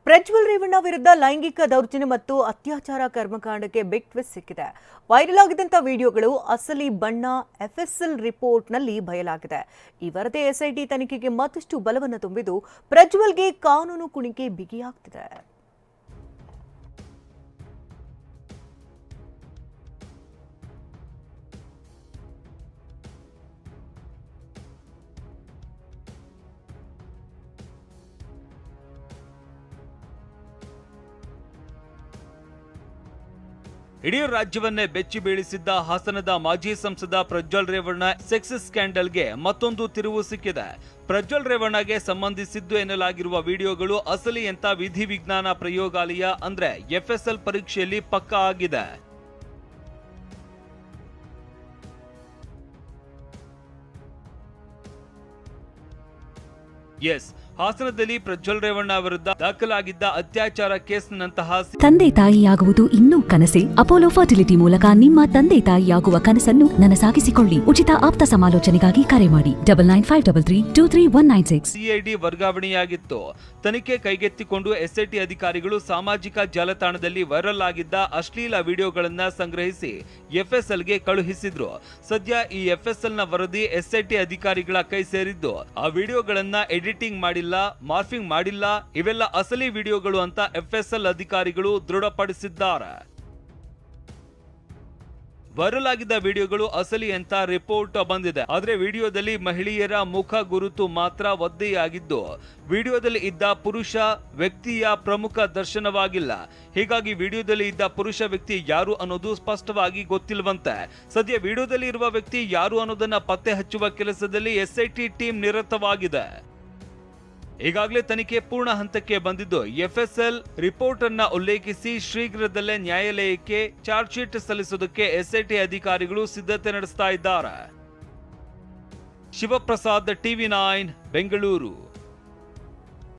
ಪ್ರಜ್ವಲ್ ರೇವಣ್ಣ ವಿರುದ್ಧ ಲೈಂಗಿಕ ದೌರ್ಜನ್ಯ ಮತ್ತು ಅತ್ಯಾಚಾರ ಕರ್ಮಕಾಂಡಕ್ಕೆ ಬಿಗ್ ಟ್ವಿಸ್ಟ್ ಸಿಕ್ಕಿದೆ. ವೈರಲ್ ಆಗಿದ್ದಂತ ವಿಡಿಯೋಗಳು ಅಸಲಿ ಬಣ್ಣ ಎಫ್ಎಸ್ಎಲ್ ರಿಪೋರ್ಟ್ನಲ್ಲಿ ಬಯಲಾಗಿದೆ. ಈ ವರದಿ ಎಸ್ಐಟಿ ತನಿಖೆಗೆ ಮತ್ತಷ್ಟು ಬಲವನ್ನು ತುಂಬಿದ್ದು ಪ್ರಜ್ವಲ್ಗೆ ಕಾನೂನು ಕುಣಿಕೆ ಬಿಗಿಯಾಗ್ತಿದೆ. ಇಡೀ ರಾಜ್ಯವನ್ನೇ ಬೆಚ್ಚಿ ಬೀಳಿಸಿದ್ದ ಹಾಸನದ ಮಾಜಿ ಸಂಸದ ಪ್ರಜ್ವಲ್ ರೇವಣ್ಣ ಸೆಕ್ಸ್ ಸ್ಕ್ಯಾಂಡಲ್ಗೆ ಮತ್ತೊಂದು ತಿರುವು ಸಿಕ್ಕಿದೆ. ಪ್ರಜ್ವಲ್ ರೇವಣ್ಣಗೆ ಸಂಬಂಧಿಸಿದ್ದು ಎನ್ನಲಾಗಿರುವ ವಿಡಿಯೋಗಳು ಅಸಲಿ ಅಂತ ವಿಧಿವಿಜ್ಞಾನ ಪ್ರಯೋಗಾಲಯ ಅಂದ್ರೆ ಎಫ್ಎಸ್ಎಲ್ ಪರೀಕ್ಷೆಯಲ್ಲಿ ಪಕ್ಕಾ ಆಗಿದೆ. ಎಸ್, ಹಾಸನದಲ್ಲಿ ಪ್ರಜ್ವಲ್ ರೇವಣ್ಣ ವಿರುದ್ಧ ದಾಖಲಾಗಿದ್ದ ಅತ್ಯಾಚಾರ ಕೇಸ್ನಂತಹ ತಂದೆ ತಾಯಿಯಾಗುವುದು ಇನ್ನೂ ಕನಸೆ. ಅಪೋಲೋ ಫರ್ಟಿಲಿಟಿ ಮೂಲಕ ನಿಮ್ಮ ತಂದೆ ತಾಯಿಯಾಗುವ ಕನಸನ್ನು ನನಸಾಗಿಸಿಕೊಳ್ಳಿ. ಉಚಿತ ಆಪ್ತ ಸಮಾಲೋಚನೆಗಾಗಿ ಕರೆ ಮಾಡಿ 9953323196. ಸಿಐಡಿ ವರ್ಗಾವಣೆಯಾಗಿತ್ತು. ತನಿಖೆ ಕೈಗೆತ್ತಿಕೊಂಡು ಎಸ್ಐಟಿ ಅಧಿಕಾರಿಗಳು ಸಾಮಾಜಿಕ ಜಾಲತಾಣದಲ್ಲಿ ವೈರಲ್ ಆಗಿದ್ದ ಅಶ್ಲೀಲ ವಿಡಿಯೋಗಳನ್ನ ಸಂಗ್ರಹಿಸಿ ಎಫ್ಎಸ್ಎಲ್ಗೆ ಕಳುಹಿಸಿದ್ರು. ಸದ್ಯ ಈ ಎಫ್ಎಸ್ಎಲ್ನ ವರದಿ ಎಸ್ಐಟಿ ಅಧಿಕಾರಿಗಳ ಕೈ ಸೇರಿದ್ದು ಆ ವಿಡಿಯೋಗಳನ್ನ ಎಡಿಟಿಂಗ್ ಮಾಡಿಲ್ಲ, ಮಾರ್ಫಿಂಗ್ ಮಾಡಿಲ್ಲ, ಇವೆಲ್ಲ ಅಸಲಿ ವಿಡಿಯೋಗಳು ಅಂತ ಎಫ್ಎಸ್ಎಲ್ ಅಧಿಕಾರಿಗಳು ದೃಢಪಡಿಸಿದ್ದಾರೆ. ವೈರಲ್ ಆಗಿದ್ದ ವಿಡಿಯೋಗಳು ಅಸಲಿ ಅಂತ ರಿಪೋರ್ಟ್ ಬಂದಿದೆ. ಆದ್ರೆ ವಿಡಿಯೋದಲ್ಲಿ ಮಹಿಳೆಯರ ಮುಖ ಗುರುತು ಮಾತ್ರ ಒದ್ದೆಯಾಗಿದ್ದು ವಿಡಿಯೋದಲ್ಲಿ ಇದ್ದ ಪುರುಷ ವ್ಯಕ್ತಿಯ ಪ್ರಮುಖ ದರ್ಶನವಾಗಿಲ್ಲ. ಹೀಗಾಗಿ ವಿಡಿಯೋದಲ್ಲಿ ಇದ್ದ ಪುರುಷ ವ್ಯಕ್ತಿ ಯಾರು ಅನ್ನೋದು ಸ್ಪಷ್ಟವಾಗಿ ಗೊತ್ತಿಲ್ವಂತೆ. ಸದ್ಯ ವಿಡಿಯೋದಲ್ಲಿ ಇರುವ ವ್ಯಕ್ತಿ ಯಾರು ಅನ್ನೋದನ್ನ ಪತ್ತೆ ಹಚ್ಚುವ ಕೆಲಸದಲ್ಲಿ ಎಸ್ಐಟಿ ಟೀಮ್ ನಿರತವಾಗಿದೆ. ಈಗಾಗಲೇ ತನಿಖೆ ಪೂರ್ಣ ಹಂತಕ್ಕೆ ಬಂದಿದ್ದು ಎಫ್ಎಸ್ಎಲ್ ರಿಪೋರ್ಟ್ ಅನ್ನ ಉಲ್ಲೇಖಿಸಿ ಶೀಘ್ರದಲ್ಲೇ ನ್ಯಾಯಾಲಯಕ್ಕೆ ಚಾರ್ಜ್ ಶೀಟ್ ಸಲ್ಲಿಸುವುದಕ್ಕೆ ಎಸ್ಐಟಿ ಅಧಿಕಾರಿಗಳು ಸಿದ್ಧತೆ ನಡೆಸ್ತಾ ಇದ್ದಾರೆ. ಶಿವಪ್ರಸಾದ್, TV9 ಬೆಂಗಳೂರು.